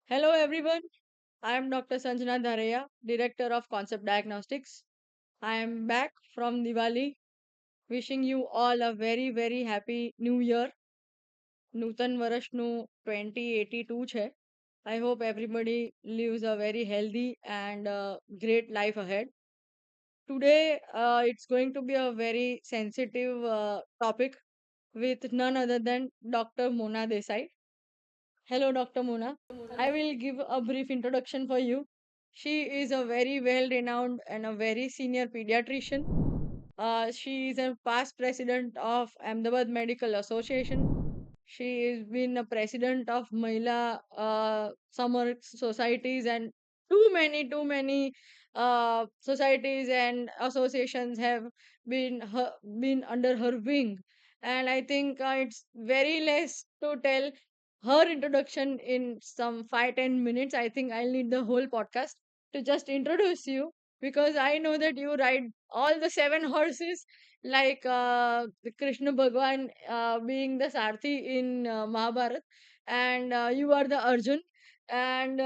Hello everyone, I am Dr. Sanjana Dhareya, Director of Concept Diagnostics. I am back from Diwali, wishing you all a very happy new year. નૂતન વર્ષનું 2082 છે. I hope everybody lives a very healthy and great life ahead. Today, it's going to be a very sensitive topic with none other than Dr. Mona Desai. Hello, Dr. Mona. I will give a brief introduction for you. She is a very well renowned and a very senior pediatrician. She is a past president of Ahmedabad Medical Association. She has been a president of Mahila Summer Societies, and too many societies and associations have been under her wing. And I think it's very less to tell her introduction in some 5-10 minutes. I think I'll need the whole podcast to just introduce you, because I know that you ride all the seven horses, like the Krishna Bhagwan being the Sarthi in Mahabharat, and you are the Arjun, and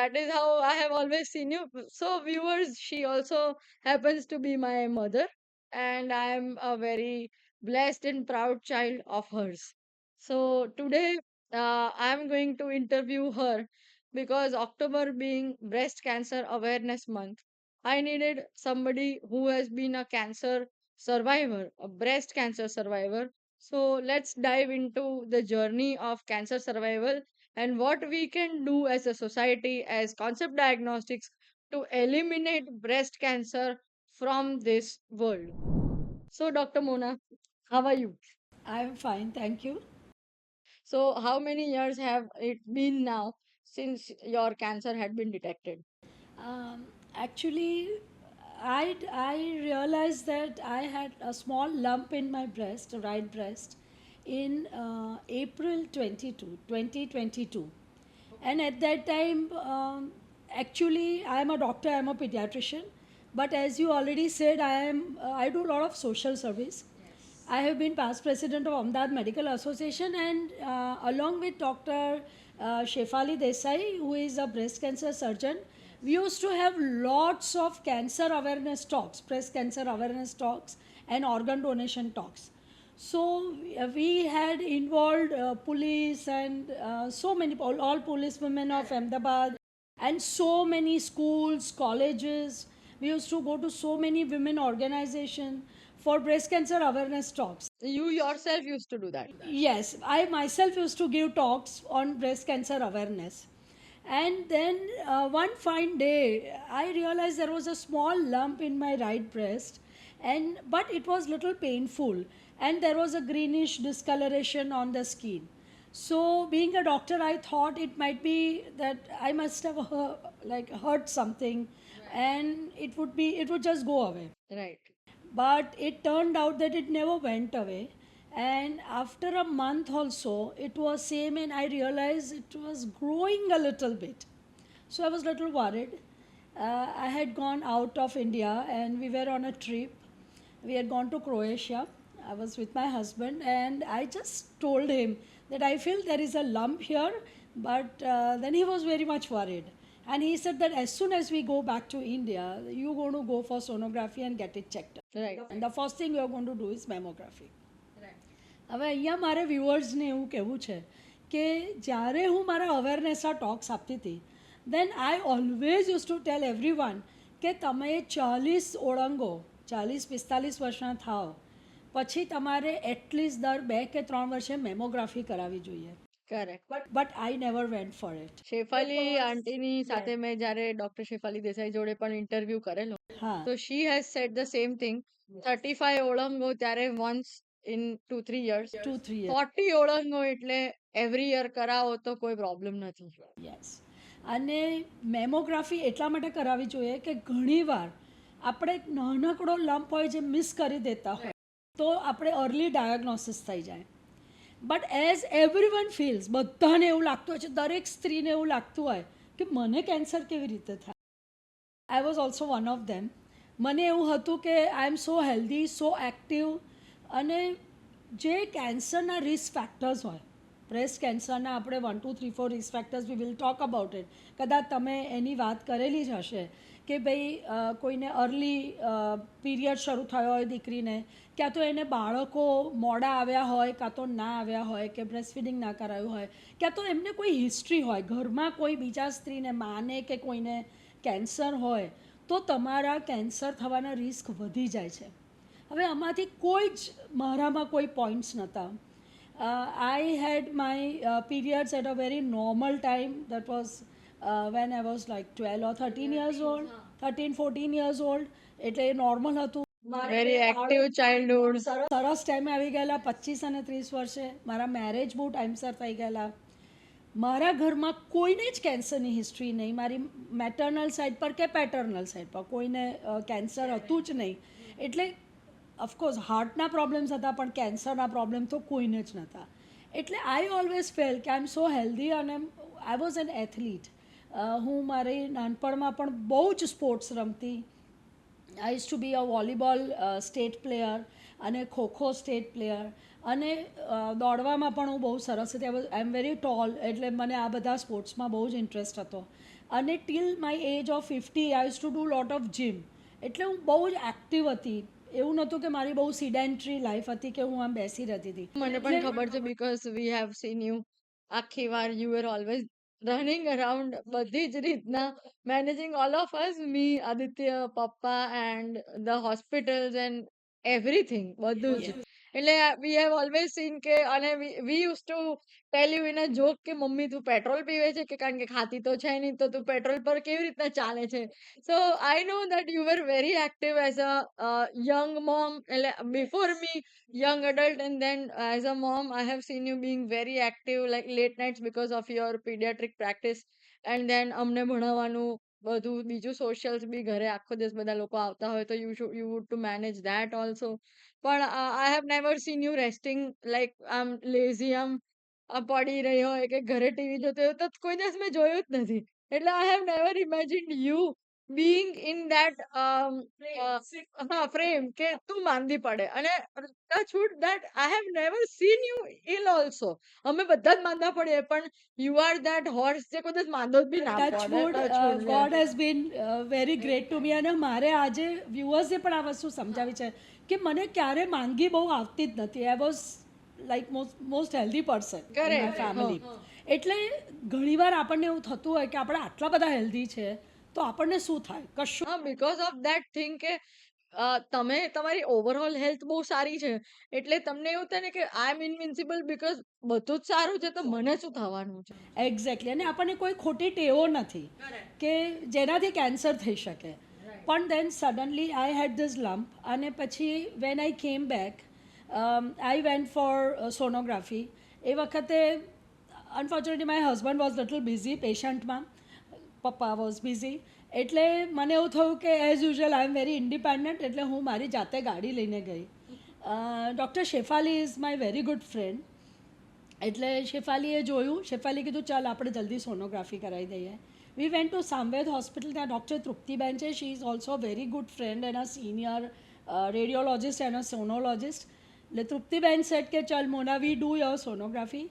that is how I have always seen you. So, viewers, she also happens to be my mother, and I am a very blessed and proud child of hers. So, today I am going to interview her because October being Breast Cancer Awareness Month, I needed somebody who has been a cancer survivor, a breast cancer survivor. So let's dive into the journey of cancer survival and what we can do as a society, as concept diagnostics, to eliminate breast cancer from this world. So, Dr. Mona, how are you? I'm fine, thank you. So, how many years have it been now since your cancer had been detected? Um, Actually, I realized that I had a small lump in my breast, right breast, in April 2022. And at that time, actually, I am a doctor, I am a pediatrician. But as you already said, I do a lot of social service. I have been past president of Ahmedabad Medical Association, and along with Dr. Shefali Desai, who is a breast cancer surgeon, we used to have lots of cancer awareness talks, breast cancer awareness talks, and organ donation talks. So we had involved police and so many, all policewomen of Ahmedabad, and so many schools, colleges. We used to go to so many women organizations for breast cancer awareness talks. You yourself used to do that. Yes, I myself used to give talks on breast cancer awareness. And then one fine day, I realized there was a small lump in my right breast, and but it was little painful, and there was a greenish discoloration on the skin. So, being a doctor, I thought it might be that I must have hurt something, and it would just go away. Right. But it turned out that it never went away, and after a month also it was same, and I realized it was growing a little bit. So I was a little worried. I had gone out of India and we were on a trip. We had gone to Croatia. I was with my husband, and I just told him that I feel there is a lump here, but then he was very much worried. And he said that as soon as we go back to India, you're going to go for sonography and get it checked. Right. And the first thing you're going to do is mammography. હવે અહીંયા મારે વ્યુઅર્સને એવું કહેવું છે કે જ્યારે હું મારા અવેરનેસના ટોક્સ આપતી હતી, then I always use to tell everyone કે તમે 40 ઓળંગો 40-45 વર્ષના થાઓ પછી તમારે એટલીસ્ટ દર 2 કે 3 વર્ષે મેમોગ્રાફી કરાવવી જોઈએ. Correct. But I never went for it. Shefali આંટીની સાથે મેં જ્યારે ડોક્ટર શેફાલી દેસાઈ જોડે પણ ઇન્ટરવ્યુ કરેલો, હા, તો she has said the same thing. 35 ઓળંગો ત્યારે વન્સ ઇન 2-3 years. 2-3 years. 40 ઓળંગો એટલે એવરી યર કરાવો તો કોઈ પ્રોબ્લેમ નથી. યસ. અને મેમોગ્રાફી એટલા માટે કરાવવી જોઈએ કે ઘણીવાર આપણે એક નાનકડો લંપ હોય જે મિસ કરી દેતા હોય, તો આપણે અર્લી ડાયગ્નોસિસ થઈ જાય. But as every one feels, બધાને એવું લાગતું હોય છે, દરેક સ્ત્રીને એવું લાગતું હોય કે મને કેન્સર કેવી રીતે થાય. I was also one of them. મને એવું હતું કે આઈ એમ સો હેલ્ધી, સો એક્ટિવ, અને જે કેન્સરના રિસ્ક ફેક્ટર્સ હોય બ્રેસ્ટ કેન્સરના આપણે 1 2 3 4 risk factors we will talk about it. કદાચ તમે એની વાત કરેલી જ હશે કે ભાઈ કોઈને અર્લી પીરિયડ શરૂ થયો હોય દીકરીને, ક્યાં તો એને બાળકો મોડા આવ્યા હોય, કાં તો ના આવ્યા હોય, કે બ્રેસ્ટ ફીડિંગ ના કરાયું હોય, ક્યાં તો એમને કોઈ હિસ્ટ્રી હોય ઘરમાં, કોઈ બીજા સ્ત્રીને માને કે કોઈને કેન્સર હોય, તો તમારા કેન્સર થવાના રિસ્ક વધી જાય છે. હવે આમાંથી કોઈ જ મારામાં કોઈ પોઈન્ટ્સ નહોતા. I had my periods at a very normal time. That was when I was like 12 or 13 years old, 13 14 years old. એટલે નોર્મલ હતું. Very active childhood. સરસ ટાઈમે આવી ગયેલા 25 અને 30 વર્ષે. મારા મેરેજ બહુ ટાઈમસર થઈ ગયેલા. મારા ઘરમાં કોઈને જ કેન્સરની હિસ્ટ્રી નહીં, મારી મેટર્નલ સાઈડ પર કે પેટર્નલ સાઈડ પર કોઈને કેન્સર હતું જ નહીં. એટલે ઓફકોર્સ હાર્ટના પ્રોબ્લેમ્સ હતા, પણ કેન્સરના પ્રોબ્લેમ તો કોઈને જ નહોતા. એટલે આઈ ઓલવેઝ ફેલ કે આઈ એમ સો હેલ્ધી, અને આઈ વોઝ એન એથ્લીટ. હું મારી નાનપણમાં પણ બહુ જ સ્પોર્ટ્સ રમતી. I use to be a volleyball state player અને ખોખો સ્ટેટ પ્લેયર, અને દોડવામાં પણ હું બહુ સરસ હતી. આઈ એમ વેરી ટોલ, એટલે મને આ બધા સ્પોર્ટ્સમાં બહુ જ ઇન્ટરેસ્ટ હતો. અને till my age of 50 I use to do lot of gym. એટલે હું બહુ જ એક્ટિવ હતી. એવું નહોતું કે મારી બહુ સિડેન્ટરી લાઈફ હતી કે હું આમ બેસી રહેતી હતી. મને પણ ખબર છે, because we have seen you. આખી વાર you are always running around, બધી જ રીતના મેનેજિંગ ઓલ ઓફ અસ, મી, આદિત્ય, પપ્પા and the hospitals and everything, બધું જ. એટલે વી હેવ ઓલવેઝ સીન કે, અને વી use to tell you in a joke કે મમ્મી તું પેટ્રોલ પીવે છે કે, કારણ કે ખાતી તો છે નહીં, તો તું પેટ્રોલ પર કેવી રીતના ચાલે છે. So I know that you were very active as a young mom, એટલે before me young adult, and then as a mom I have seen you being very active, like late nights because of your pediatric practice, and then અમને ભણાવવાનું બધું બીજું socials બી, ઘરે આખો દિવસ બધા લોકો આવતા હોય તો you would to manage that also. પણ I have never seen you resting, like આમ lazy, આમ પડી રહી હોય કે ઘરે ટીવી જોતી હોય, તો કોઈ દિવસ મેં જોયું જ નથી. એટલે I have never imagined you being in that frame કે તું માંદી પડે. અને touch wood that I have never seen you ill also. અમે બધા જ માંદા પડીએ, પણ you are that horse જે કોઈ દિવસ માંદો જ બી ના પડે. Touchwood, Touch wood, God yeah. Has been very great to me. અને મારે આજે વ્યુઅર્સે પણ આ વસ્તુ સમજાવી છે કે મને ક્યારે માંદગી બહુ આવતી જ નથી. I was like most healthy person in my Correct. Family. એટલે ઘણીવાર આપણને એવું થતું હોય કે આપણે આટલા બધા હેલ્ધી છે તો આપણને શું થાય, કશું. હા, બીકોઝ ઓફ ધેટ થિંગ કે તમે, તમારી ઓવરઓલ હેલ્થ બહુ સારી છે, એટલે તમને એવું થાય ને કે આઈ એમ ઇનવિન્સિબલ, બીકોઝ બધું જ સારું છે, તો મને શું થવાનું છે. એક્ઝેક્ટલી. અને આપણને કોઈ ખોટી ટેવો નથી કે જેનાથી કેન્સર થઈ શકે. પણ then suddenly I had this lump, અને પછી when I came back I went for sonography. એ વખતે unfortunately my husband was little busy પેશન્ટમાં, પપ્પા વોઝ બિઝી. એટલે મને એવું થયું કે as usual I am very independent, એટલે હું મારી જાતે ગાડી લઈને ગઈ. Doctor Shefali is my very good friend. એટલે શેફાલીએ જોયું, શેફાલી કીધું ચાલ આપણે જલ્દી સોનોગ્રાફી કરાવી દઈએ. We went to Samved hospital. ત્યાં ડૉક્ટર તૃપ્તિબેન છે, she is also very good friend and a senior radiologist and a sonologist. એટલે તૃપ્તિબેન સેટ કે ચાલ Mona we do your sonography.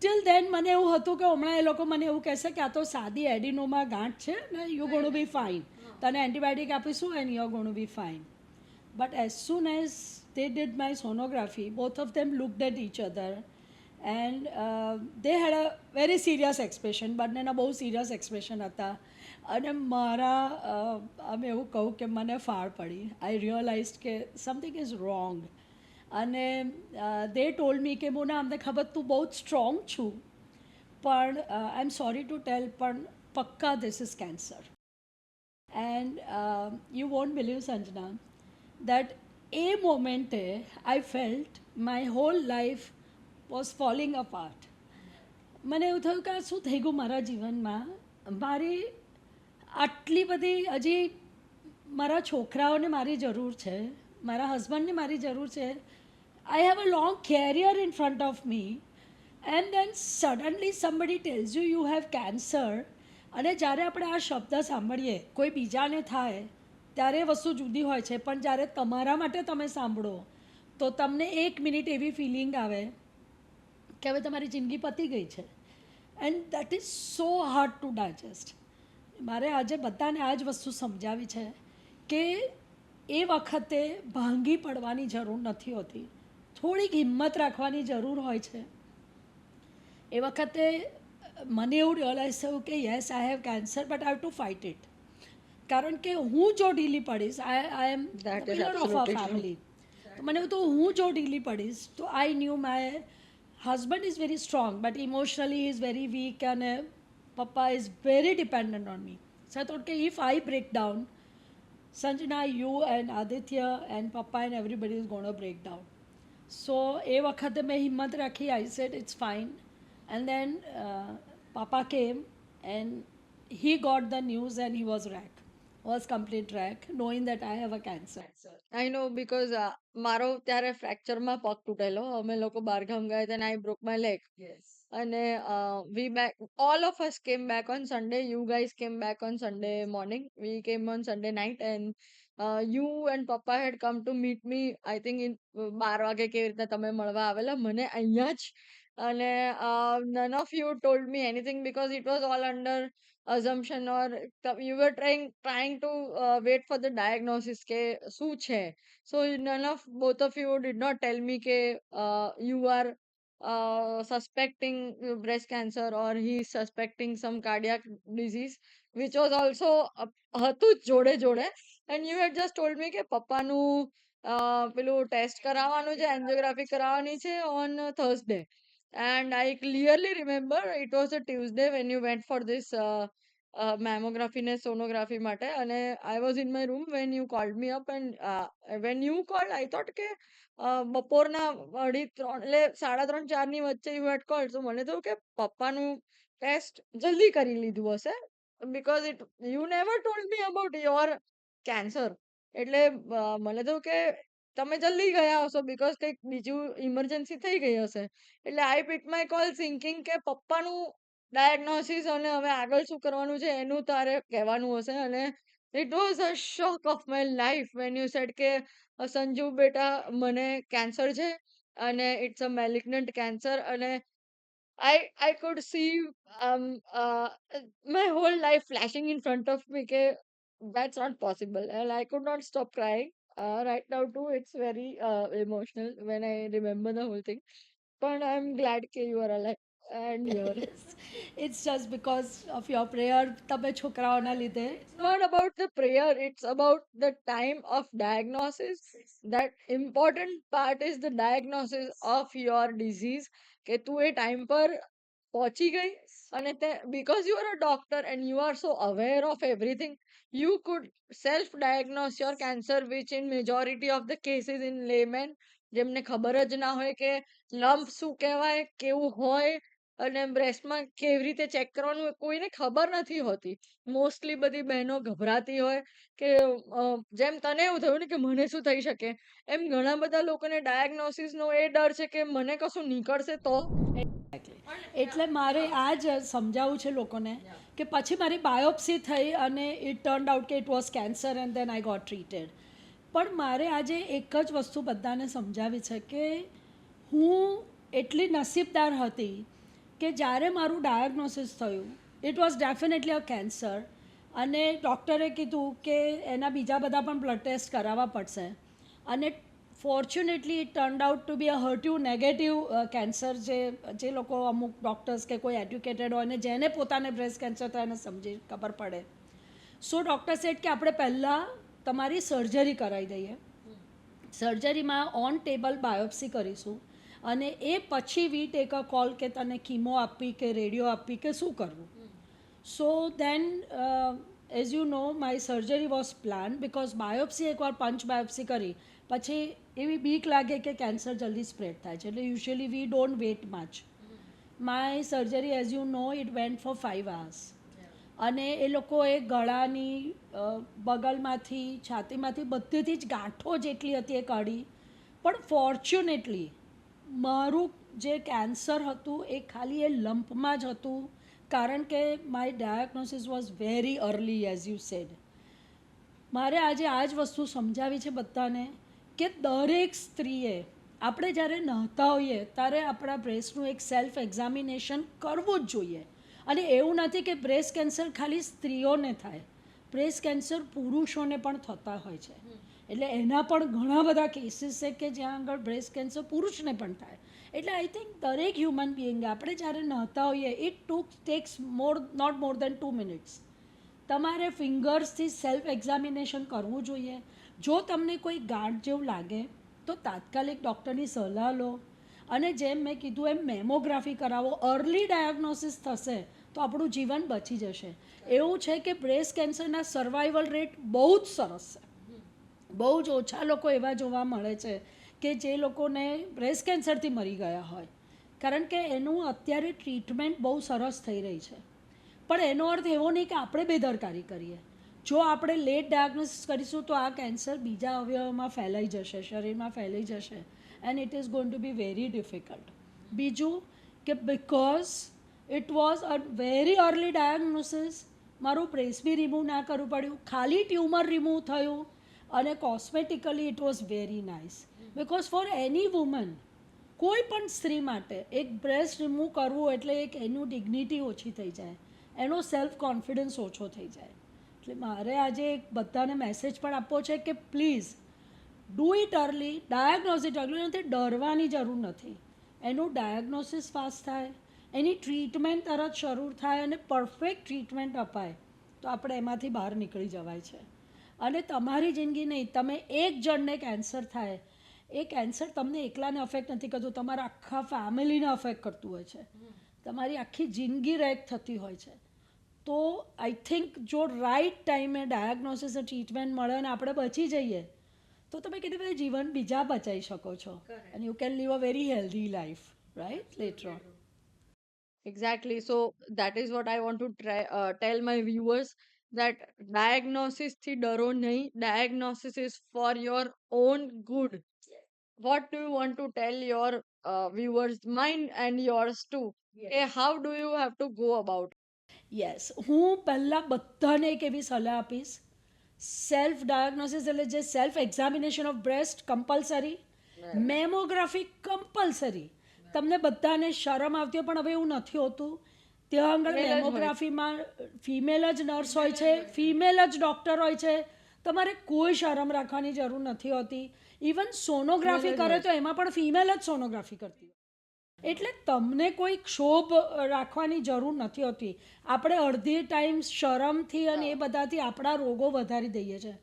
Till then મને એવું હતું કે હમણાં એ લોકો મને એવું કહેશે કે આ તો સાદી એડિનોમા ગાંઠ છે ને, યુ ગોણું બી ફાઇન, તને એન્ટીબાયોટિક આપીશું and you gonna be fine. But as soon as they did my sonography, both of them looked at each other and they had a very serious expression. બંનેના બહુ serious expression હતા. અને મારા અમે એવું કહું કે મને ફાળ પડી. આઈ રિયલાઇઝ કે સમથિંગ ઇઝ રોંગ. અને દે ટોલ્ડ મી કે મોના અમને ખબર તું બહુ જ સ્ટ્રોંગ છું, પણ આઈ એમ સોરી ટુ ટેલ, પણ પક્કા this is cancer. And you won't believe Sanjana that a moment I felt my whole life was falling apart. મને એવું થયું કે આ શું થઈ ગયું મારા જીવનમાં. મારી આટલી બધી, હજી મારા છોકરાઓને મારી જરૂર છે, મારા હસબન્ડને મારી જરૂર છે. I have a long career in front of me, and then suddenly somebody tells you you have cancer. અને જ્યારે આપણે આ શબ્દ સાંભળીએ, કોઈ બીજાને થાય ત્યારે વસ્તુ જુદી હોય છે, પણ જ્યારે તમારા માટે તમે સાંભળો તો તમને 1 મિનિટ એવી ફિલિંગ આવે કે હવે તમારી જિંદગી પતી ગઈ છે. And that is so hard to digest. મારે આજે બધાને આ જ વસ્તુ સમજાવી છે કે એ વખતે ભાંગી પડવાની જરૂર નથી હોતી, થોડીક હિંમત રાખવાની જરૂર હોય છે. એ વખતે મને એવું રિયલાઇઝ થયું કે yes I have cancer but I have to fight it. કારણ કે હું જો ઢીલી પડીશ, I am the That is pillar of a absolutely true. Family. તો મને એવું તો હું જો ઢીલી પડીશ તો I knew my husband is very strong but emotionally is very weak અને પપ્પા is very dependent on me. So I thought કે if I break down, Sanjana, you and Aditya and Papa and everybody is going to break down. So એ વખતે મેં હિંમત રાખી. I said it's fine. And then Papa came and he got the news and he was complete wreck knowing that I have a cancer. I know because મારો ત્યારે ફ્રેક્ચરમાં પગ તૂટેલો. અમે લોકો બહારગામ ગયા હતા and I broke my leg. Yes. અને we back, all of us came back on Sunday. You guys came back on Sunday morning. We came on Sunday night and you and Papa had come to meet me. I think in 12 વાગે કેવી રીતના તમે મળવા આવેલા મને અહીંયા જ. અને none of you told me anything because it was all under assumption or you were trying to wait for the diagnosis કે શું છે. So none of both of you did not tell me કે you are suspecting breast cancer or he is suspecting some cardiac disease, which was also હતું જ જોડે જોડે. And you had just told me કે પપ્પાનું પેલું test કરાવવાનું છે, એન્જિયોગ્રાફી કરાવવાની છે on Thursday. And I clearly remember it was a Tuesday when you went for this mammography ને sonography માટે. અને I was in my room when you called me up and when you called I thought કે બપોરના 2:30 એટલે 3:30 4ની વચ્ચે you had called. So મને થયું કે પપ્પાનું ટેસ્ટ જલ્દી કરી લીધું હશે because it you never told me about your cancer. એટલે મને થયું કે તમે જલ્દી ગયા હશો because કંઈક બીજું ઇમરજન્સી થઈ ગઈ હશે. એટલે I picked my call thinking કે પપ્પાનું ડાયગ્નોસિસ અને હવે આગળ શું કરવાનું છે એનું તારે કહેવાનું હશે. અને it was a shock of my life when you said કે સંજુ બેટા મને કેન્સર છે અને it's a malignant cancer. અને I could see my whole life flashing in front of me ke that's not possible and I could not stop crying. Right now too it's very emotional when I remember the whole thing. But I'm glad that you are alive and here. It's just because of your prayer તમે છોકરાઓના લીધે. It's not about the prayer, it's about the time of diagnosis. That important part is the diagnosis of your disease. કે તું એ time પર પહોંચી ગઈ અને તે because you are a doctor and you are so aware of everything, you could self diagnose your cancer, which in majority of the cases in layman જેમને ખબર જ ના હોય કે લમ્પ શું કહેવાય, કેવું હોય અને બ્રેસ્ટમાં કેવી રીતે ચેક કરવાનું કોઈને ખબર નથી હોતી. મોસ્ટલી બધી બહેનો ગભરાતી હોય કે જેમ તને એવું થયું ને કે મને શું થઈ શકે, એમ ઘણા બધા લોકોને ડાયગ્નોસિસનો એ ડર છે કે મને કશું નીકળશે તો. એટલે મારે આ જ સમજાવવું છે લોકોને કે પછી મારી બાયોપ્સી થઈ અને ઇટ ટર્ન્ડ આઉટ કે it was cancer and then I got treated. પણ મારે આજે એક જ વસ્તુ બધાને સમજાવી છે કે હું એટલી નસીબદાર હતી કે જ્યારે મારું ડાયગ્નોસિસ થયું it was definitely a cancer અને ડૉક્ટરે કીધું કે એના બીજા બધા પણ બ્લડ ટેસ્ટ કરાવવા પડશે. અને fortunately it turned out to be a HER2 negative cancer. જે લોકો અમુક ડૉક્ટર્સ કે કોઈ એડ્યુકેટેડ હોય ને જેને પોતાને બ્રેસ્ટ કેન્સર થાય એને સમજી ખબર પડે. સો ડૉક્ટર સેડ કે આપણે પહેલાં તમારી સર્જરી કરાવી દઈએ. સર્જરીમાં ઓન ટેબલ બાયોપ્સી કરીશું અને એ પછી વી ટેક અ કોલ કે તને કીમો આપવી કે રેડિયો આપવી કે શું કરવું. So then as you know my surgery was plan because biopsy એકવાર પંચ બાયોપ્સી કરી પછી એવી બીક લાગે કે કેન્સર જલ્દી સ્પ્રેડ થાય છે એટલે usually we don't wait much. My surgery as you know it went for 5 hours. અને એ લોકોએ ગળાની બગલમાંથી છાતીમાંથી બધેથી જ ગાંઠો જેટલી હતી એ કાઢી. પણ ફોર્ચ્યુનેટલી મારું જે કેન્સર હતું એ ખાલી એ લંપમાં જ હતું કારણ કે my diagnosis was very early as you sad. મારે આજે આ જ વસ્તુ સમજાવી છે બધાને કે દરેક સ્ત્રીએ આપણે જ્યારે નહાતા હોઈએ ત્યારે આપણા બ્રેસ્ટનું એક સેલ્ફ એક્ઝામિનેશન કરવું જ જોઈએ. અને એવું નથી કે બ્રેસ્ટ કેન્સર ખાલી સ્ત્રીઓને થાય, બ્રેસ્ટ કેન્સર પુરુષોને પણ થતા હોય છે. એટલે એના પણ ઘણા બધા કેસીસ છે કે જ્યાં આગળ બ્રેસ્ટ કેન્સર પુરુષને પણ થાય. એટલે આઈ થિંક દરેક હ્યુમન બિઈંગ આપણે જ્યારે નહાતા હોઈએ it takes not more than 2 minutes. તમારે ફિંગર્સથી સેલ્ફ એક્ઝામિનેશન કરવું જોઈએ. જો તમને કોઈ ગાંઠ જેવું લાગે તો તાત્કાલિક ડૉક્ટરની સલાહ લો. અને જેમ મેં કીધું એમ મેમોગ્રાફી કરાવો. અર્લી ડાયગ્નોસિસ થશે તો આપણું જીવન બચી જશે. એવું છે કે બ્રેસ્ટ કેન્સરના સર્વાઈવલ રેટ બહુ જ સરસ છે. બહુ જ ઓછા લોકો એવા જોવા મળે છે કે જે લોકોને બ્રેસ્ટ કેન્સરથી મરી ગયા હોય, કારણ કે એનું અત્યારે ટ્રીટમેન્ટ બહુ સરસ થઈ રહી છે. પણ એનો અર્થ એવો નહીં કે આપણે બેદરકારી કરીએ. જો આપણે લેટ ડાયગ્નોસિસ કરીશું તો આ કેન્સર બીજા અવયવમાં ફેલાઈ જશે, શરીરમાં ફેલાઈ જશે, and it is going to be very difficult. બીજું કે because it was a very early diagnosis, મારું બ્રેસ્ટ બી રિમૂવ ના કરવું પડ્યું, ખાલી ટ્યુમર રિમૂવ થયું, અને cosmetically it was very nice. Because for any woman, કોઈ પણ સ્ત્રી માટે એક બ્રેસ્ટ રિમૂવ કરવું એટલે એક એનું ડિગ્નિટી ઓછી થઈ જાય, એનો સેલ્ફ કોન્ફિડન્સ ઓછો થઈ જાય. એટલે મારે આજે એક બધાને મેસેજ પણ આપવો છે કે please do it early, diagnosis early. નથી, ડરવાની જરૂર નથી. એનું ડાયગ્નોસિસ ફાસ્ટ થાય, એની ટ્રીટમેન્ટ તરત શરૂ થાય અને પરફેક્ટ ટ્રીટમેન્ટ અપાય તો આપણે એમાંથી બહાર નીકળી જવાય છે. અને તમારી જિંદગી નહીં, તમે એક જણને કેન્સર થાય, એ કેન્સર તમને એકલાને અફેક્ટ નથી કરતું, તમારા આખા ફેમિલીને અફેક્ટ કરતું હોય છે, તમારી આખી જિંદગી રેક થતી હોય છે. તો આઈ થિંક જો રાઈટ ટાઈમે ડાયગ્નોસિસ અને ટ્રીટમેન્ટ મળે અને આપણે બચી જઈએ તો તમે કીધું ભાઈ જીવન બીજા બચાવી શકો છો, અને you can live a very healthy life, right, letter on. Exactly. So that is what I want to try tell my viewers, that diagnosis thi डरो नहीं. Diagnosis is for your own good. What do you want to tell your viewers, mine and yours too? Okay, how do you have to go about? Yes, હું પહેલાં બધાને એક એવી સલાહ આપીશ, self diagnosis એટલે જે self examination of breast compulsory, mammography compulsory. તમને બધાને શરમ આવતી હોય પણ હવે એવું નથી હોતું. ત્યાં આગળ Female જ હોય છે. મેમોગ્રાફીમાં ફિમેલ જ નર્સ હોય છે, ફિમેલ જ ડૉક્ટર હોય છે. તમારે કોઈ શરમ રાખવાની જરૂર નથી હોતી. ઇવન સોનોગ્રાફી Female જ કરે હોય તો એમાં પણ ફિમેલ જ સોનોગ્રાફી કરતી હોય. એટલે તમને કોઈ ક્ષોભ રાખવાની જરૂર નથી હોતી. આપણે અડધી ટાઈમ શરમથી અને એ બધાથી આપણા રોગો વધારી દઈએ છીએ.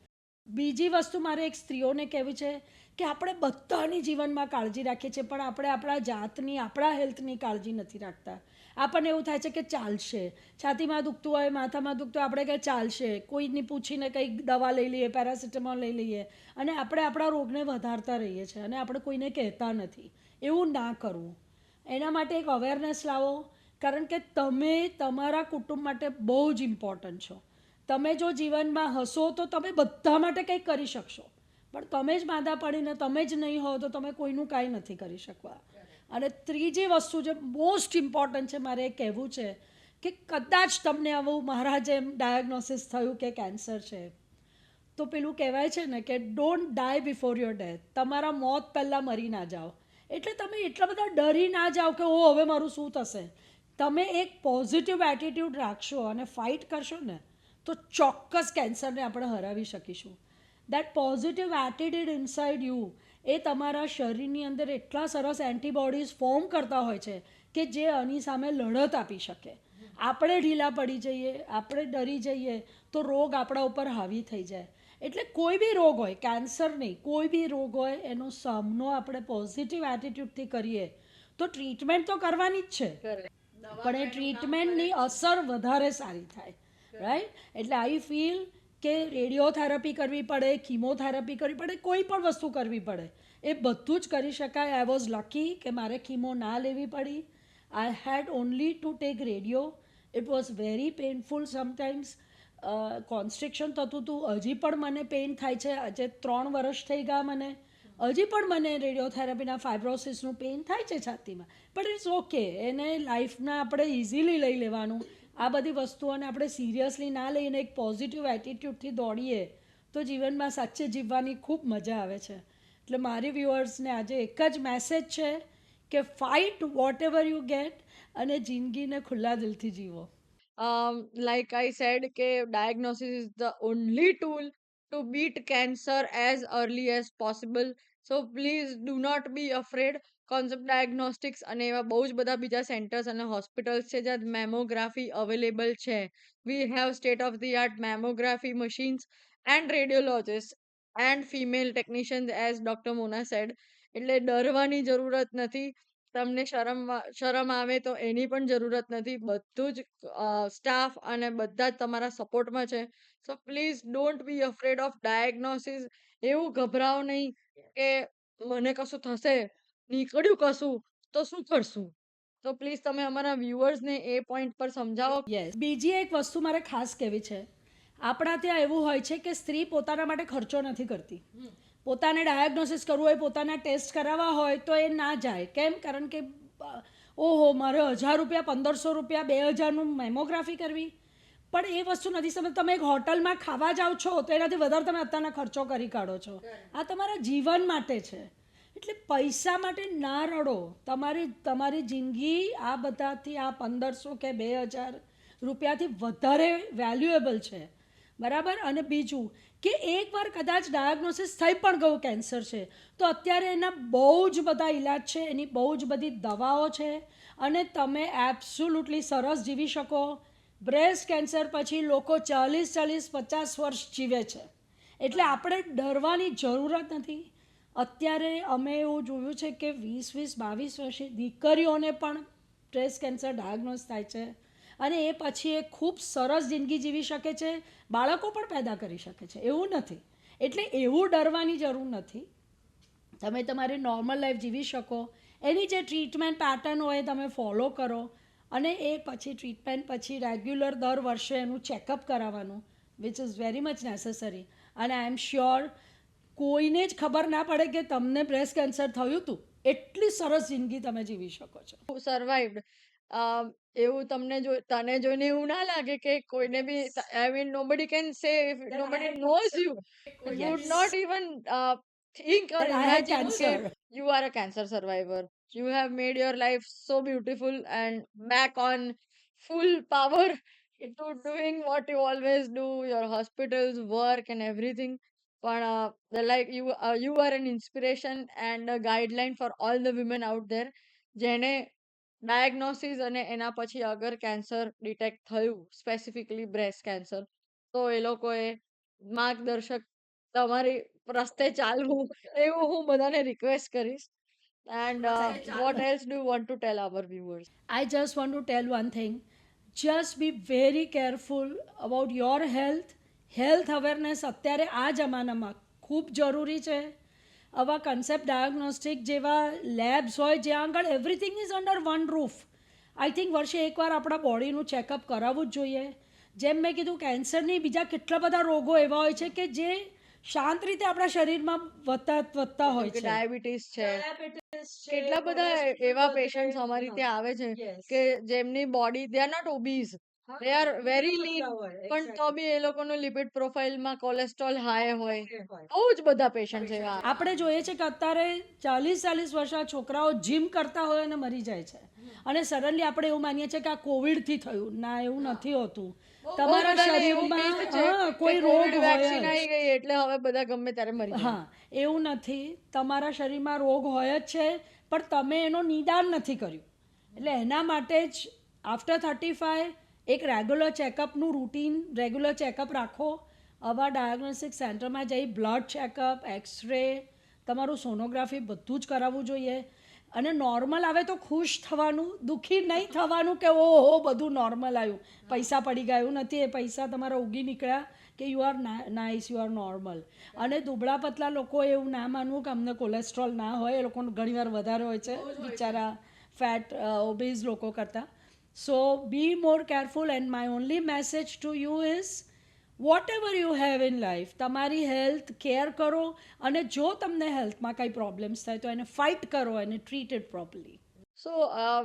બીજી વસ્તુ મારે એક સ્ત્રીઓને કહેવી છે કે આપણે બધાની જીવનમાં કાળજી રાખીએ છીએ પણ આપણે આપણા જાતની, આપણા હેલ્થની કાળજી નથી રાખતા. આપણને એવું થાય છે કે ચાલશે, છાતીમાં દુખતું હોય, માથામાં દુખતું હોય, આપણે કંઈ ચાલશે, કોઈની પૂછીને કંઈક દવા લઈ લઈએ, પેરાસિટામોલ લઈ લઈએ, અને આપણે આપણા રોગને વધારતા રહીએ છીએ અને આપણે કોઈને કહેતા નથી. એવું ના કરવું. એના માટે એક અવેરનેસ લાવો, કારણ કે તમે તમારા કુટુંબ માટે બહુ જ ઇમ્પોર્ટન્ટ છો. તમે જો જીવનમાં હશો તો તમે બધા માટે કંઈક કરી શકશો, પણ તમે જ માંદા પડીને તમે જ નહીં હો તો તમે કોઈનું કાંઈ નથી કરી શકવા. અને ત્રીજી વસ્તુ જે મોસ્ટ ઇમ્પોર્ટન્ટ છે, મારે એ કહેવું છે કે કદાચ તમને આવું મારા જેમ ડાયગ્નોસિસ થયું કે કેન્સર છે, તો પેલું કહેવાય છે ને કે don't die before your death. તમારા મોત પહેલાં મરી ના જાઓ. એટલે તમે એટલા બધા ડરી ના જાઓ કે ઓ હવે મારું શું થશે. તમે એક પોઝિટિવ એટીટ્યૂડ રાખશો અને ફાઇટ કરશો ને તો ચોક્કસ કેન્સરને આપણે હરાવી શકીશું. That positive attitude inside you એ તમારા શરીરની અંદર એટલા સરસ એન્ટીબોડીઝ ફોર્મ કરતા હોય છે કે જે આની સામે લડત આપી શકે. આપણે ઢીલા પડી જઈએ, આપણે ડરી જઈએ તો રોગ આપણા ઉપર હાવી થઈ જાય. એટલે કોઈ બી રોગ હોય, કેન્સર નહીં, કોઈ બી રોગ હોય, એનો સામનો આપણે પોઝિટિવ એટીટ્યૂડથી કરીએ તો ટ્રીટમેન્ટ તો કરવાની જ છે, Correct. પણ એ ટ્રીટમેન્ટની અસર વધારે સારી થાય, રાઈટ. એટલે આઈ ફીલ કે રેડિયોથેરાપી કરવી પડે, કીમોથેરાપી કરવી પડે, કોઈ પણ વસ્તુ કરવી પડે, એ બધું જ કરી શકાય. આઈ વોઝ લકી કે મારે કીમો ના લેવી પડી. I had only to take radio. It was very painful sometimes. Constriction થતું હતું, હજી પણ મને પેઇન થાય છે. આજે 3 વર્ષ થઈ ગયા મને, હજી પણ મને રેડિયોથેરાપીના ફાઇબ્રોસિસનું પેઇન થાય છે છાતીમાં, બટ ઇટ્સ ઓકે. એને લાઈફના આપણે ઇઝીલી લઈ લેવાનું. આ બધી વસ્તુઓને આપણે સિરિયસલી ના લઈને એક પોઝિટિવ એટીટ્યૂડથી દોડીએ તો જીવનમાં સાચે જીવવાની ખૂબ મજા આવે છે. એટલે મારી વ્યુઅર્સને આજે એક જ મેસેજ છે કે fight whatever you get અને જિંદગીને ખુલ્લા દિલથી જીવો. Like I said, diagnosis is the only tool to beat cancer as early as possible. So please do not be afraid. Concept diagnostics અને એવા બહુ જ બધા બીજા સેન્ટર્સ અને હોસ્પિટલ્સ છે જ્યાં મેમોગ્રાફી અવેલેબલ છે. We have state of the art mammography machines and radiologists and female technicians as Dr. Mona said. એટલે ડરવાની જરૂરત નથી. તમને શરમ આવે તો એની પણ જરૂરત નથી. બધું જ સ્ટાફ અને બધા જ તમારા સપોર્ટમાં છે. So please don't be afraid of diagnosis. એવું ગભરાઓ નહીં કે મને કશું થશે, નીકળ્યું કશું તો શું કરશું? તો પ્લીઝ તમે અમારા વ્યુઅર્સને એ પોઈન્ટ પર સમજાવો. યસ, બીજી એક વસ્તુ મારે ખાસ કહેવી છે. આપણા ત્યાં એવું હોય છે કે સ્ત્રી પોતાના માટે ખર્ચો નથી કરતી. પોતાને ડાયગ્નોસિસ કરવું હોય, પોતાના ટેસ્ટ કરાવવા હોય તો એ ના જાય. કેમ? કારણ કે ઓહો, મારે 1000 રૂપિયા, 1500 રૂપિયા, 2000નું મેમોગ્રાફી કરવી. પણ એ વસ્તુ નથી સમજ. તમે એક હોટલમાં ખાવા જાઓ છો તો એનાથી વધારે તમે અત્યારના ખર્ચો કરી કાઢો છો. આ તમારા જીવન માટે છે. એટલે પૈસા માટે ના રડો. તમારી જિંદગી આ બધાથી, આ 1500 કે 2000 રૂપિયાથી વધારે વેલ્યુએબલ છે. બરાબર? અને બીજું કે એકવાર કદાચ ડાયગ્નોસિસ થઈ પણ ગયું કેન્સર છે તો અત્યારે એના બહુ જ બધા ઈલાજ છે, એની બહુ જ બધી દવાઓ છે અને તમે એબ્સોલ્યુટલી સરસ જીવી શકો. બ્રેસ્ટ કેન્સર પછી લોકો 40-40-50 વર્ષ જીવે છે. એટલે આપણે ડરવાની જરૂરત નથી. અત્યારે અમે એવું જોયું છે કે 20-22 વર્ષે દીકરીઓને પણ બ્રેસ્ટ કેન્સર ડાયગ્નોઝ થાય છે અને એ પછી એ ખૂબ સરસ જિંદગી જીવી શકે છે, બાળકો પણ પેદા કરી શકે છે. એવું નથી. એટલે એવું ડરવાની જરૂર નથી. તમે તમારી નોર્મલ લાઈફ જીવી શકો. એની જે ટ્રીટમેન્ટ પેટર્ન હોય એ તમે ફોલો કરો અને એ પછી ટ્રીટમેન્ટ પછી રેગ્યુલર દર વર્ષે એનું ચેકઅપ કરાવવાનું, which is very much necessary. અને આઈ એમ શ્યોર કોઈને જ ખબર ના પડે કે તમને બ્રેસ્ટ કેન્સર થયું હતું. એટલી સરસ જિંદગી તમે જીવી શકો છો. સર્વાઈવ્ડ. એવું તને જોઈને એવું ના લાગે કે કોઈને બી, I mean nobody can say if nobody knows you, would Yes. not even think or That I had imagine કે cancer. you are a cancer survivor. You have made your life so beautiful and back on full power into doing what you always do, your hospitals work and everything. પણ you are an inspiration and a guideline for all the women out there જેને diagnosis અને એના પછી અગર cancer detect થયું, specifically breast cancer, તો એ લોકોએ માર્ગદર્શક તમારી રસ્તે ચાલવું એવું હું બધાને રિક્વેસ્ટ કરીશ. And what else do you want to tell our viewers? I just want to tell one thing. Just be very careful about your health. Health awareness અત્યારે આ જમાનામાં ખૂબ જરૂરી છે. આવા કન્સેપ્ટ ડાયગ્નોસ્ટિક જેવા લેબ્સ હોય જ્યાં આગળ everything is under one roof. I think વર્ષે એકવાર આપણા બોડીનું ચેકઅપ કરાવવું જ જોઈએ. જેમ મેં કીધું, કેન્સરની બીજા કેટલા બધા રોગો એવા હોય છે કે જે શાંત રીતે આપણા શરીરમાં વધતા હોય છે. ડાયાબિટીસ છે, ડાયાબિટીસ છે, કેટલા બધા એવા પેશન્ટ્સ અમારી ત્યાં આવે છે યસ, કે જેમની body, they are not obese, they are very lean, પણ તો બી એ લોકોનું લિપિડ પ્રોફાઇલમાં કોલેસ્ટ્રોલ હાઈ હોય. બહુ જ બધા પેશન્ટ છે એવા. આપણે જોઈએ છે કે અત્યારે 40-40 વર્ષના છોકરાઓ જીમ કરતા હોય અને મરી જાય છે અને સડનલી આપણે એવું માનીએ છીએ કે આ કોવિડથી થયું. ના, એવું નથી હોતું. તમારા બધાને એવું શરીરમાં myth છે કોઈ કે રોગ કોવિડ હોય વેક્સિન જ. આવી ગઈ એટલે હવે બધા ગમે ત્યારે મરી જાય. હા, એવું નથી. તમારા શરીરમાં રોગ હોય જ છે પણ તમે એનું નિદાન નથી કર્યું. એટલે એના માટે જ આફ્ટર 35 એક રેગ્યુલર ચેકઅપનું રૂટીન, રેગ્યુલર ચેકઅપ રાખો. આવા ડાયગ્નોસ્ટિક સેન્ટરમાં જઈ બ્લડ ચેકઅપ, એક્સરે, તમારું સોનોગ્રાફી બધું જ કરાવવું જોઈએ. અને નોર્મલ આવે તો ખુશ થવાનું, દુઃખી નહીં થવાનું કે ઓહો બધું નોર્મલ આવ્યું, પૈસા પડી ગયા. એવું નથી. એ પૈસા તમારા ઉગી નીકળ્યા કે you are nice, you are normal. અને દુબળા પતલા લોકો એવું ના માનવું કે અમને કોલેસ્ટ્રોલ ના હોય. એ લોકોનું ઘણીવાર વધારે હોય છે બિચારા ફેટ ઓબીઝ લોકો કરતાં. So be more careful and my only message to you is whatever you have in life, તમારી હેલ્થ કેર કરો અને જો તમને હેલ્થમાં કંઈ પ્રોબ્લેમ્સ થાય તો એને ફાઇટ કરો અને treat it properly. So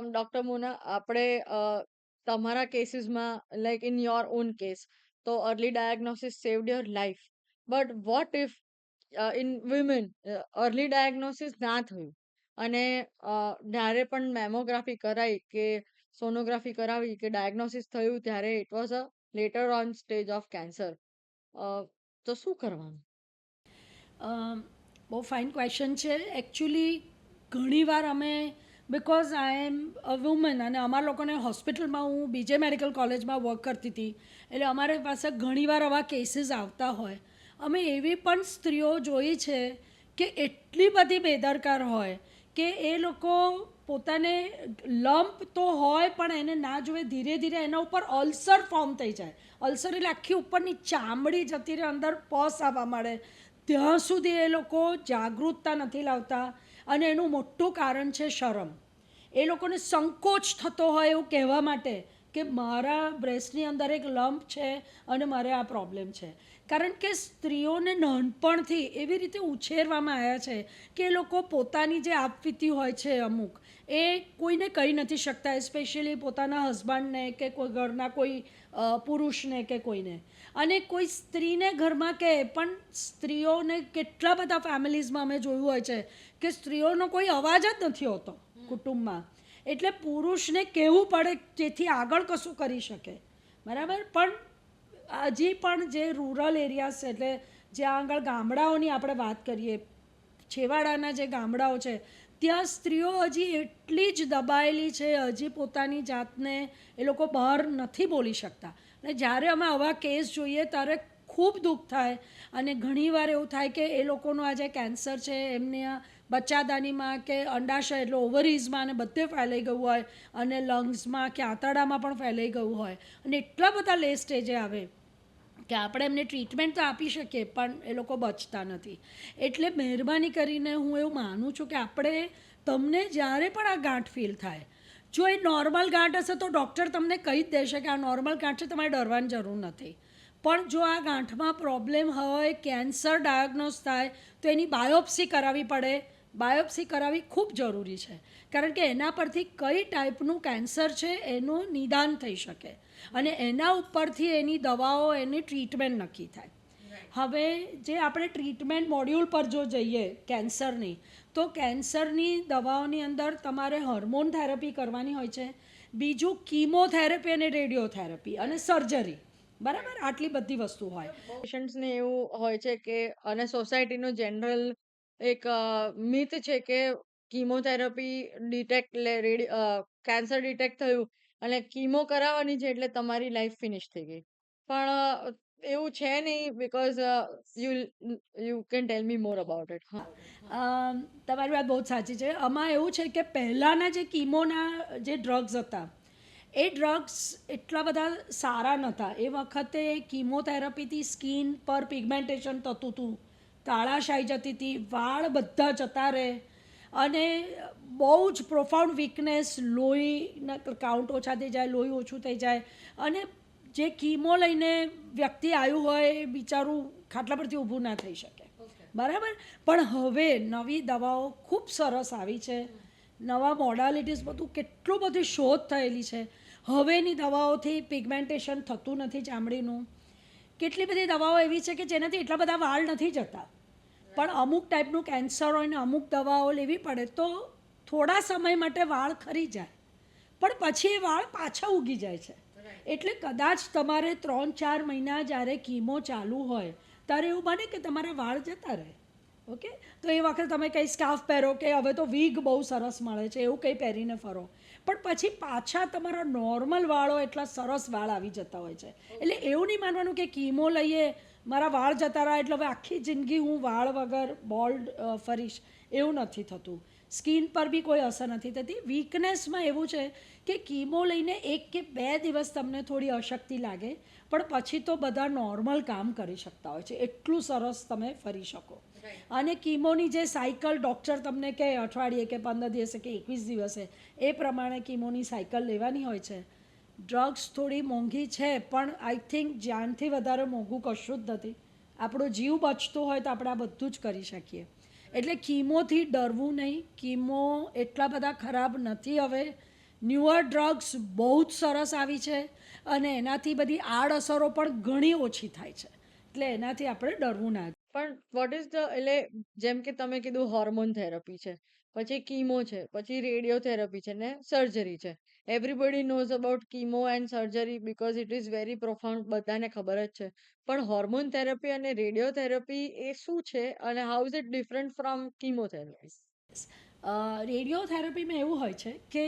doctor Mona, આપણે તમારા કેસીસમાં, like in your own case, તો early diagnosis saved your life. But what if in women early diagnosis ના થયું અને જ્યારે પણ મેમોગ્રાફી કરાઈ કે સોનોગ્રાફી કરાવી કે ડાયગ્નોસિસ થયું ત્યારે it was a letter on stage of cancer, તો શું કરવાનું? બહુ ફાઇન ક્વેશ્ચન છે. એકચ્યુઅલી ઘણીવાર અમે, because I M a woman અને અમારા લોકોને હોસ્પિટલમાં, હું બીજે મેડિકલ કોલેજમાં વર્ક કરતી હતી, એટલે અમારી પાસે ઘણીવાર આવા કેસીસ આવતા હોય. અમે એવી પણ સ્ત્રીઓ જોઈ છે કે એટલી બધી બેદરકાર હોય કે એ લોકો પોતાને લંપ તો હોય પણ એને ના જોવે, ધીરે ધીરે એના ઉપર અલ્સર ફોર્મ થઈ જાય. અલ્સર એટલે આખી ઉપરની ચામડી જતી રહે, અંદર પસ આવવા મળે, ત્યાં સુધી એ લોકો જાગૃતતા નથી લાવતા. અને એનું મોટું કારણ છે શરમ. એ લોકોને સંકોચ થતો હોય એવું કહેવા માટે કે મારા બ્રેસ્ટની અંદર એક લંપ છે અને મારે આ પ્રોબ્લેમ છે. કારણ કે સ્ત્રીઓને નાનપણથી એવી રીતે ઉછેરવામાં આવ્યા છે કે એ લોકો પોતાની જે આપવીતી હોય છે અમુક, એ કોઈને કહી નથી શકતા, સ્પેશિયલી પોતાના હસબન્ડને કે કોઈ ઘરના કોઈ પુરુષને કે કોઈને. અને કોઈ સ્ત્રીને ઘરમાં કહે, પણ સ્ત્રીઓને કેટલા બધા ફેમિલીઝમાં અમે જોયું હોય છે કે સ્ત્રીઓનો કોઈ અવાજ જ નથી હોતો કુટુંબમાં. એટલે પુરુષને કહેવું પડે જેથી આગળ કશું કરી શકે, બરાબર. પણ હજી પણ જે રૂરલ એરિયાઝ છે, એટલે જ્યાં આગળ ગામડાઓની આપણે વાત કરીએ, છેવાડાના જે ગામડાઓ છે, ત્યાં સ્ત્રીઓ હજી એટલી જ દબાયેલી છે, હજી પોતાની જાતને એ લોકો બહાર નથી બોલી શકતા. અને જ્યારે અમે આવા કેસ જોઈએ ત્યારે ખૂબ દુઃખ થાય. અને ઘણીવાર એવું થાય કે એ લોકોનું આ જે કેન્સર છે એમને આ બચ્ચાદાનીમાં કે અંડાશય એટલે ઓવરીઝમાં અને બધે ફેલાઈ ગયું હોય, અને લંગ્સમાં કે આંતરડામાં પણ ફેલાઈ ગયું હોય, અને એટલા બધા લે સ્ટેજે આવે કે આપણે એમને ટ્રીટમેન્ટ તો આપી શકીએ પણ એ લોકો બચતા નથી. એટલે મહેરબાની કરીને હું એવું માનું છું કે આપણે, તમને જ્યારે પણ આ ગાંઠ ફીલ થાય, જો એ નોર્મલ ગાંઠ હશે તો ડૉક્ટર તમને કહી જ દેશે કે આ નોર્મલ ગાંઠ છે, તમારે ડરવાની જરૂર નથી. પણ જો આ ગાંઠમાં પ્રોબ્લેમ હોય, કેન્સર ડાયગ્નોઝ થાય, તો એની બાયોપ્સી કરાવવી પડે. બાયોપ્સી કરાવવી ખૂબ જરૂરી છે, કારણ કે એના પરથી કઈ ટાઈપનું કેન્સર છે એનું નિદાન થઈ શકે, અને એના ઉપરથી એની દવાઓ, એની ટ્રીટમેન્ટ નક્કી થાય. હવે જે આપણે ટ્રીટમેન્ટ મોડ્યુલ પર જો જઈએ કેન્સરની, તો કેન્સરની દવાઓની અંદર તમારે હોર્મોન થેરપી કરવાની હોય છે, બીજું કીમોથેરપી અને રેડિયોથેરપી અને સર્જરી, બરાબર. આટલી બધી વસ્તુ હોય. પેશન્ટ્સને એવું હોય છે કે, અને સોસાયટીનું જનરલ એક મિથ છે કે કીમોથેરાપી કેન્સર ડિટેક્ટ થયું અને કીમો કરાવવાની છે એટલે તમારી લાઈફ ફિનિશ થઈ ગઈ. પણ એવું છે નહીં, because you you can tail me more about it. હા. તમારી વાત બહુ જ સાચી છે. આમાં એવું છે કે પહેલાંના જે કીમોના જે ડ્રગ્સ હતા, એ ડ્રગ્સ એટલા બધા સારા નહોતા. એ વખતે કીમોથેરાપીથી સ્કિન પર પિગમેન્ટેશન થતું હતું, કાળાશાઈ જતી હતી, વાળ બધા જતા રહે, અને બહુ જ પ્રોફાઉન્ડ વીકનેસ, લોહીના કાઉન્ટ ઓછા થઈ જાય, લોહી ઓછું થઈ જાય, અને જે કીમો લઈને વ્યક્તિ આવ્યું હોય એ બિચારું ખાટલા પરથી ઊભું ના થઈ શકે, બરાબર. પણ હવે નવી દવાઓ ખૂબ સરસ આવી છે, નવા મોડાલિટીઝ, બધું કેટલું બધી શોધ થયેલી છે. હવેની દવાઓથી પિગમેન્ટેશન થતું નથી ચામડીનું. કેટલી બધી દવાઓ એવી છે કે જેનાથી એટલા બધા વાળ નથી જતા, પણ અમુક ટાઈપનું કેન્સર હોય ને અમુક દવાઓ લેવી પડે તો થોડા સમય માટે વાળ ખરી જાય, પણ પછી એ વાળ પાછા ઉગી જાય છે. એટલે કદાચ તમારે 3-4 મહિના જ્યારે કીમો ચાલુ હોય ત્યારે એવું બને કે તમારા વાળ જતા રહે, ઓકે, તો એ વખતે તમે કંઈ સ્કાર્ફ પહેરો, કે હવે તો વીગ બહુ સરસ મળે છે, એવું કંઈ પહેરીને ફરો, પણ પછી પાછા તમારા નોર્મલ વાળો એટલા સરસ વાળ આવી જતા હોય છે. એટલે એવું નહીં માનવાનું કે કીમો લઈએ, મારા વાળ જતા રહ્યા એટલે હવે આખી જિંદગી હું વાળ વગર બોલ્ડ ફરીશ, એવું નથી થતું. સ્કિન પર બી કોઈ અસર નથી થતી. વીકનેસમાં એવું છે કે કીમો લઈને 1 કે 2 દિવસ તમને થોડી અશક્તિ લાગે, પણ પછી તો બધા નોર્મલ કામ કરી શકતા હોય છે, એટલું સરસ તમે ફરી શકો. અને કીમોની જે સાયકલ ડૉક્ટર તમને કહે અઠવાડિયે કે 15 દિવસે કે 21 દિવસે, એ પ્રમાણે કીમોની સાયકલ લેવાની હોય છે. ડ્રગ્સ થોડી મોંઘી છે, પણ આઈ થિંક જાનથી વધારે મોંઘું કશું જ નથી. આપણો જીવ બચતો હોય તો આપણે આ બધું જ કરી શકીએ. એટલે કીમોથી ડરવું નહીં. કીમો એટલા બધા ખરાબ નથી હવે. ન્યુઅર ડ્રગ્સ બહુ જ સરસ આવી છે, અને એનાથી બધી આડઅસરો પણ ઘણી ઓછી થાય છે. એટલે એનાથી આપણે ડરવું ના. પણ વોટ ઇઝ ધ એટલે જેમ કે તમે કીધું હોર્મોન થેરપી છે, પછી કીમો છે, પછી રેડિયોથેરપી છે ને સર્જરી છે. Everybody knows about chemo and surgery because it is very profound, બધાને ખબર જ છે. પણ હોર્મોન થેરપી અને રેડિયોથેરપી એ શું છે અને how is it different from chemotherapy? રેડિયોથેરાપીમાં એવું હોય છે કે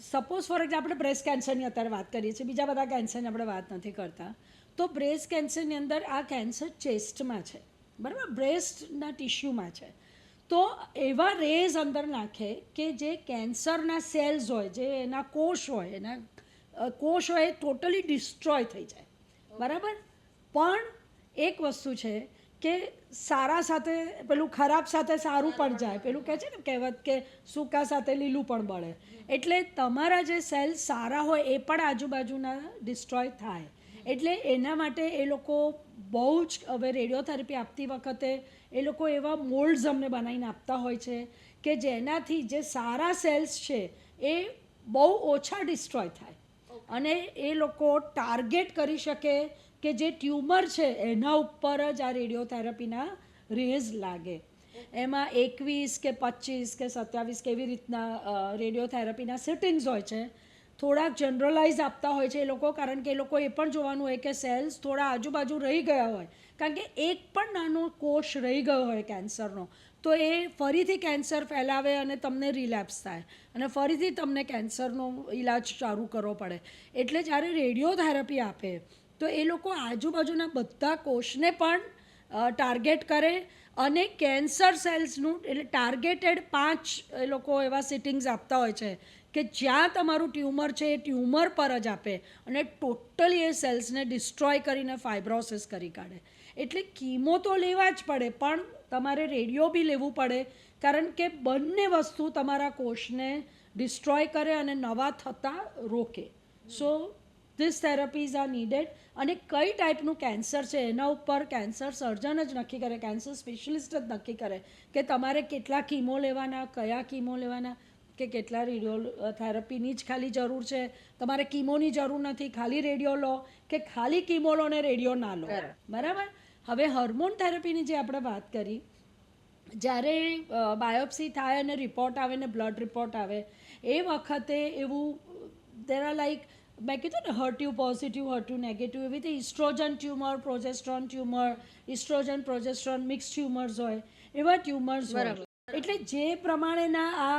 સપોઝ ફોર એક્ઝામ્પલ આપણે બ્રેસ્ટ કેન્સરની અત્યારે વાત કરીએ છીએ, બીજા બધા કેન્સરની આપણે વાત નથી કરતા. તો બ્રેસ્ટ કેન્સરની અંદર આ કેન્સર ચેસ્ટમાં છે, બરાબર, બ્રેસ્ટના ટિશ્યુમાં છે. તો એવા રેઝ અંદર નાખે કે જે કેન્સરના સેલ્સ હોય, જે એના કોષ હોય, એના કોષ હોય એ ટોટલી ડિસ્ટ્રોય થઈ જાય, બરાબર. પણ એક વસ્તુ છે કે સારા સાથે પેલું ખરાબ સાથે સારું પણ જાય, પેલું કહે છે ને કહેવત કે સૂકા સાથે લીલું પણ બળે. એટલે તમારા જે સેલ્સ સારા હોય એ પણ આજુબાજુના ડિસ્ટ્રોય થાય. એટલે એના માટે એ લોકો બહુ જ હવે રેડિયોથેરપી આપતી વખતે એ લોકો એવા મોલ્ડ્સ અમને બનાવીને આપતા હોય છે કે જેનાથી જે સારા સેલ્સ છે એ બહુ ઓછા ડિસ્ટ્રોય થાય અને એ લોકો ટાર્ગેટ કરી શકે કે જે ટ્યુમર છે એના ઉપર જ આ રેડિયોથેરાપીના રેઝ લાગે. એમાં 21 કે 25 કે 27 કેવી રીતના રેડિયોથેરાપીના સિટિંગ્સ હોય છે. થોડાક જનરલાઇઝ આપતા હોય છે એ લોકો, કારણ કે એ લોકો એ પણ જોવાનું હોય કે સેલ્સ થોડા આજુબાજુ રહી ગયા હોય, કારણ કે એક પણ નાનો કોષ રહી ગયો હોય કેન્સરનો તો એ ફરીથી કેન્સર ફેલાવે અને તમને રિલેપ્સ થાય અને ફરીથી તમને કેન્સરનો ઈલાજ ચાલુ કરવો પડે. એટલે જ્યારે રેડિયોથેરાપી આપે તો એ લોકો આજુબાજુના બધા કોષને પણ ટાર્ગેટ કરે અને કેન્સર સેલ્સનું એટલે ટાર્ગેટેડ 5 એ લોકો એવા સિટિંગ્સ આપતા હોય છે કે જ્યાં તમારું ટ્યુમર છે એ ટ્યુમર પર જ આપે અને ટોટલી એ સેલ્સને ડિસ્ટ્રોય કરીને ફાઇબ્રોસિસ કરી કાઢે. એટલે કીમો તો લેવા જ પડે પણ તમારે રેડિયો બી લેવું પડે, કારણ કે બંને વસ્તુ તમારા કોષને ડિસ્ટ્રોય કરે અને નવા થતાં રોકે. So this therapies are needed. અને કઈ ટાઈપનું કેન્સર છે એના ઉપર કેન્સર સર્જન જ નક્કી કરે, કેન્સર સ્પેશિયલિસ્ટ જ નક્કી કરે કે તમારે કેટલા કીમો લેવાના, કયા કીમો લેવાના, કે કેટલા રેડિયો થેરાપીની જ ખાલી જરૂર છે, તમારે કીમોની જરૂર નથી, ખાલી રેડિયો લો, કે ખાલી કીમો લો ને રેડિયો ના લો, બરાબર. હવે હોર્મોન થેરાપીની જે આપણે વાત કરી, જ્યારે બાયોપ્સી થાય અને રિપોર્ટ આવે ને બ્લડ રિપોર્ટ આવે એ વખતે એવું દેર આર લાઈક મેં કીધું ને HER2 પોઝિટિવ HER2 નેગેટિવ, એવી રીતે oestrogen tumour, progesterone tumour, oestrogen progesterone mix tumours હોય, એવા ટ્યુમર્સ હોય. બરાબર. એટલે જે પ્રમાણેના આ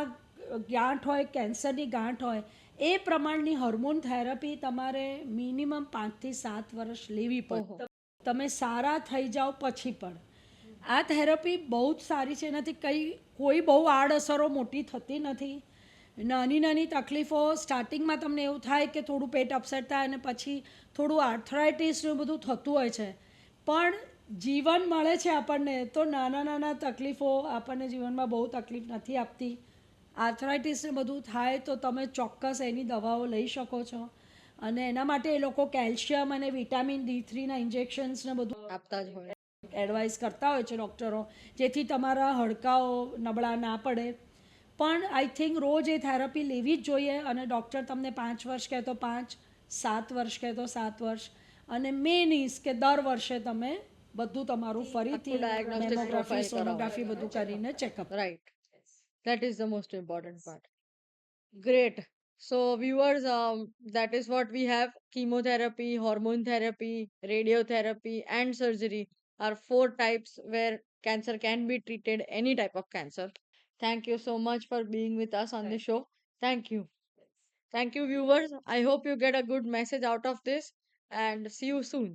ગાંઠ હોય, કેન્સરની ગાંઠ હોય, એ પ્રમાણની હોર્મોન થેરાપી તમારે મિનિમમ 5 થી 7 વર્ષ લેવી ઓહો. પડે, તમે સારા થઈ જાઓ પછી પણ. આ થેરપી બહુ જ સારી છે, એનાથી કોઈ બહુ આડઅસરો મોટી થતી નથી. નાની નાની તકલીફો સ્ટાર્ટિંગમાં તમને એવું થાય કે થોડું પેટ અપસેટ થાય અને પછી થોડું આર્થરાઇટિસ ને બધું થતું હોય છે, પણ જીવન મળે છે આપણને તો નાના નાના તકલીફો આપણને જીવનમાં બહુ તકલીફ નથી આપતી. આર્થરાઇટિસ ને બધું થાય તો તમે ચોક્કસ એની દવાઓ લઈ શકો છો અને એના માટે એ લોકો કેલ્શિયમ અને વિટામિન D3ના ઇન્જેક્શન્સ ને બધું આપતા જ હોય. એડવાઇસ કરતા હોય છે ડૉક્ટરો, જેથી તમારા હાડકાઓ નબળા ના પડે. પણ આઈ થિંક રોજ એ થેરપી લેવી જ જોઈએ અને ડૉક્ટર તમને 5 વર્ષ કહે તો 5, 7 વર્ષ કહે તો 7 વર્ષ, અને મેનિસ કે દર વર્ષે તમે બધું તમારું ફરીથી આખું ડાયગ્નોસ્ટિક મેમોગ્રાફી, પ્રોફાઇલ કરાવો. સોનોગ્રાફી બધું કરીને checkup. Right. That is the most important part. Great. So, viewers, that is what we have. Chemotherapy, hormone therapy, radiotherapy, and surgery are four types where cancer can be treated, any type of cancer. Thank you so much for being with us on the show. Thank you. Thank you, viewers. I hope you get a good message out of this and see you soon.